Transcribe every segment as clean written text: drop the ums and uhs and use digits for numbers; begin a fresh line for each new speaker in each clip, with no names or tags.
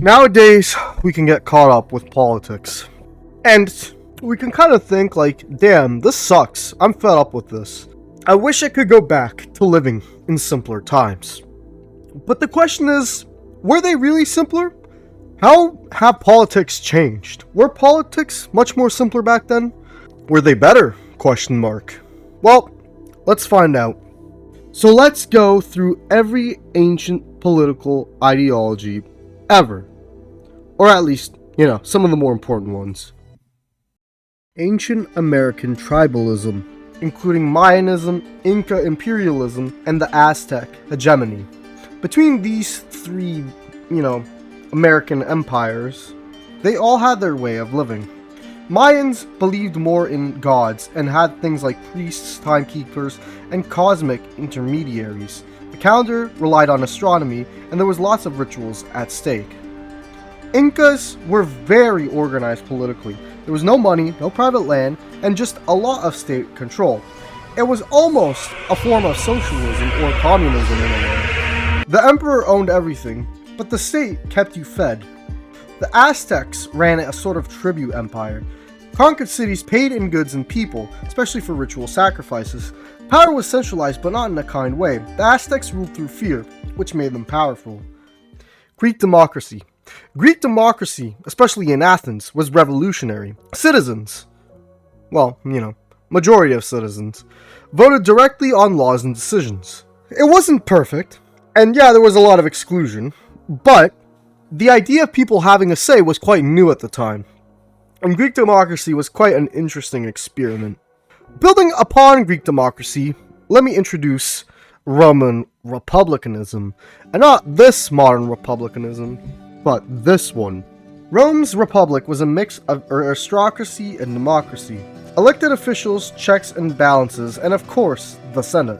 Nowadays, we can get caught up with politics. And we can kind of think like, damn, this sucks. I'm fed up with this. I wish I could go back to living in simpler times. But the question is, were they really simpler? How have politics changed? Were politics much more simpler back then? Were they better? Question mark. Well, let's find out. So let's go through every ancient political ideology ever. Or at least, some of the more important ones. Ancient American tribalism, including Mayanism, Inca imperialism, and the Aztec hegemony. Between these three, American empires, they all had their way of living. Mayans believed more in gods and had things like priests, timekeepers, and cosmic intermediaries. The calendar relied on astronomy, and there was lots of rituals at stake. Incas were very organized politically. There was no money, no private land, and just a lot of state control. It was almost a form of socialism or communism in a way. The emperor owned everything, but the state kept you fed. The Aztecs ran a sort of tribute empire. Conquered cities paid in goods and people, especially for ritual sacrifices. Power was centralized, but not in a kind way. The Aztecs ruled through fear, which made them powerful. Greek democracy. Greek democracy, especially in Athens, was revolutionary. Citizens, majority of citizens, voted directly on laws and decisions. It wasn't perfect, and there was a lot of exclusion, but the idea of people having a say was quite new at the time, and Greek democracy was quite an interesting experiment. Building upon Greek democracy, let me introduce Roman republicanism, and not this modern republicanism, but this one. Rome's republic was a mix of aristocracy and democracy. Elected officials, checks and balances, and of course, the Senate.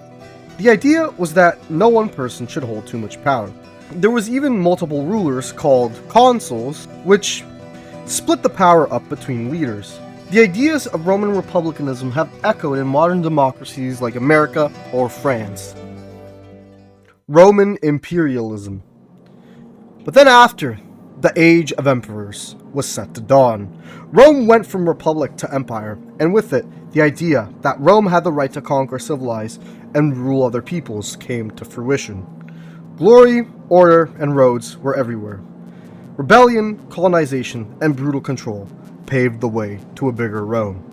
The idea was that no one person should hold too much power. There was even multiple rulers called consuls, which split the power up between leaders. The ideas of Roman republicanism have echoed in modern democracies like America or France. Roman Imperialism. But then after, the age of emperors was set to dawn. Rome went from republic to empire, and with it, the idea that Rome had the right to conquer, civilize, and rule other peoples came to fruition. Glory, order, and roads were everywhere. Rebellion, colonization, and brutal control paved the way to a bigger Rome.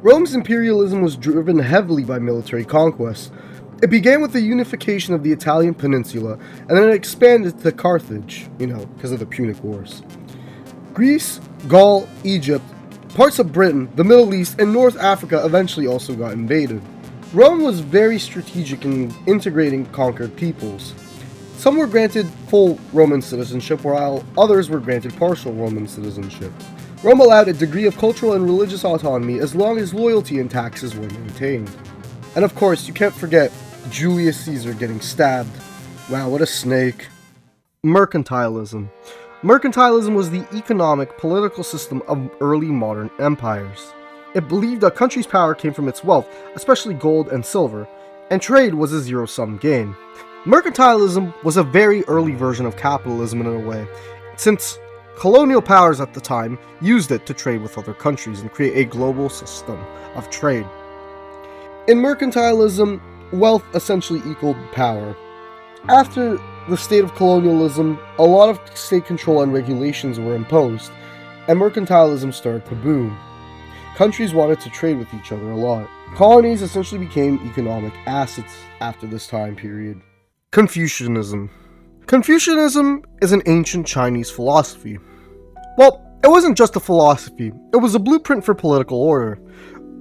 Rome's imperialism was driven heavily by military conquest. It began with the unification of the Italian peninsula, and then it expanded to Carthage, because of the Punic Wars. Greece, Gaul, Egypt, parts of Britain, the Middle East, and North Africa eventually also got invaded. Rome was very strategic in integrating conquered peoples. Some were granted full Roman citizenship, while others were granted partial Roman citizenship. Rome allowed a degree of cultural and religious autonomy as long as loyalty and taxes were maintained. And of course, you can't forget Julius Caesar getting stabbed. Wow, what a snake. Mercantilism. Mercantilism was the economic, political system of early modern empires. It believed a country's power came from its wealth, especially gold and silver, and trade was a zero-sum game. Mercantilism was a very early version of capitalism in a way, since colonial powers at the time used it to trade with other countries and create a global system of trade. In mercantilism, wealth essentially equaled power. After the state of colonialism, a lot of state control and regulations were imposed, and mercantilism started to boom. Countries wanted to trade with each other a lot. Colonies essentially became economic assets after this time period. Confucianism. Confucianism is an ancient Chinese philosophy. Well, it wasn't just a philosophy, it was a blueprint for political order.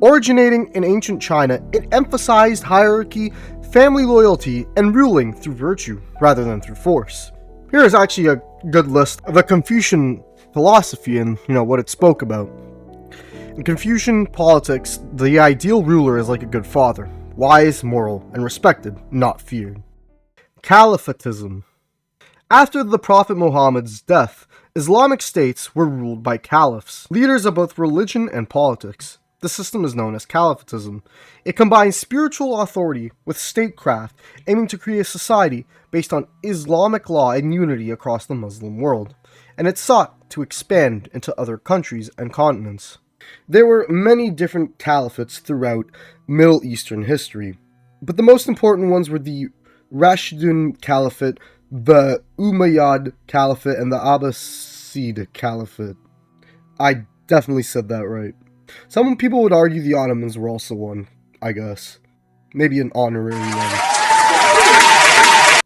Originating in ancient China, it emphasized hierarchy, family loyalty, and ruling through virtue rather than through force. Here is actually a good list of the Confucian philosophy and, what it spoke about. In Confucian politics, the ideal ruler is like a good father, wise, moral, and respected, not feared. Caliphatism. After the Prophet Muhammad's death, Islamic states were ruled by caliphs, leaders of both religion and politics. The system is known as Caliphatism. It combines spiritual authority with statecraft, aiming to create a society based on Islamic law and unity across the Muslim world, and it sought to expand into other countries and continents. There were many different caliphates throughout Middle Eastern history, but the most important ones were the Rashidun Caliphate, the Umayyad Caliphate, and the Abbasid Caliphate. I definitely said that right. Some people would argue the Ottomans were also one, I guess. Maybe an honorary one.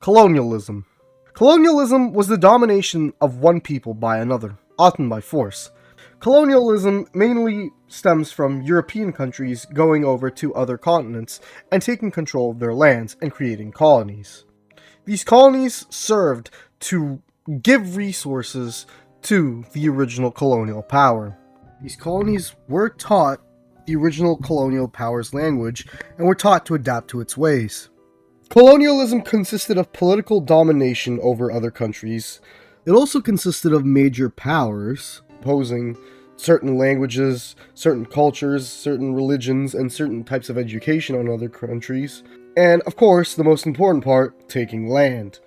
Colonialism. Colonialism was the domination of one people by another, often by force. Colonialism mainly stems from European countries going over to other continents and taking control of their lands and creating colonies. These colonies served to give resources to the original colonial power. These colonies were taught the original colonial power's language and were taught to adapt to its ways. Colonialism consisted of political domination over other countries. It also consisted of major powers imposing certain languages, certain cultures, certain religions, and certain types of education on other countries. And, of course, the most important part, taking land.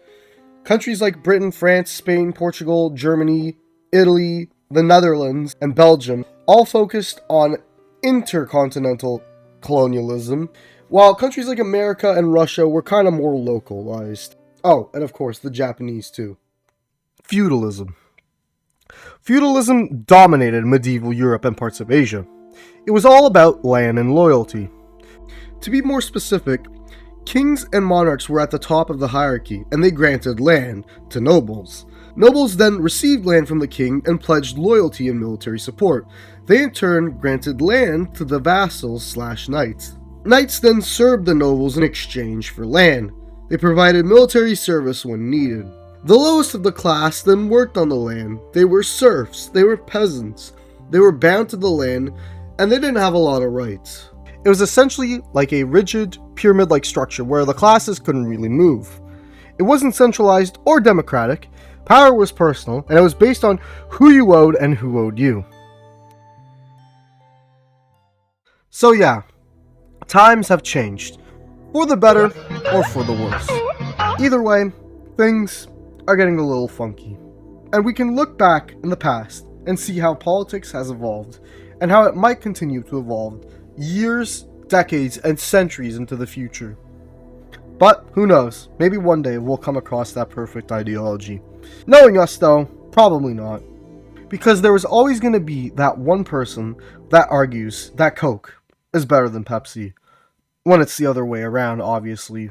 Countries like Britain, France, Spain, Portugal, Germany, Italy, the Netherlands, and Belgium all focused on intercontinental colonialism, while countries like America and Russia were kind of more localized. Oh, and of course, the Japanese too. Feudalism. Feudalism dominated medieval Europe and parts of Asia. It was all about land and loyalty. To be more specific, kings and monarchs were at the top of the hierarchy, and they granted land to nobles. Nobles then received land from the king and pledged loyalty and military support. They in turn granted land to the vassals/knights. Knights then served the nobles in exchange for land. They provided military service when needed. The lowest of the class then worked on the land. They were serfs, they were peasants, they were bound to the land, and they didn't have a lot of rights. It was essentially like a rigid, pyramid-like structure where the classes couldn't really move. It wasn't centralized or democratic, power was personal, and it was based on who you owed and who owed you. So yeah, times have changed, for the better or for the worse. Either way, things are getting a little funky. And we can look back in the past and see how politics has evolved, and how it might continue to evolve years, decades, and centuries into the future. But who knows, maybe one day we'll come across that perfect ideology. Knowing us though, probably not. Because there is always going to be that one person that argues that Coke is better than Pepsi. When it's the other way around, obviously.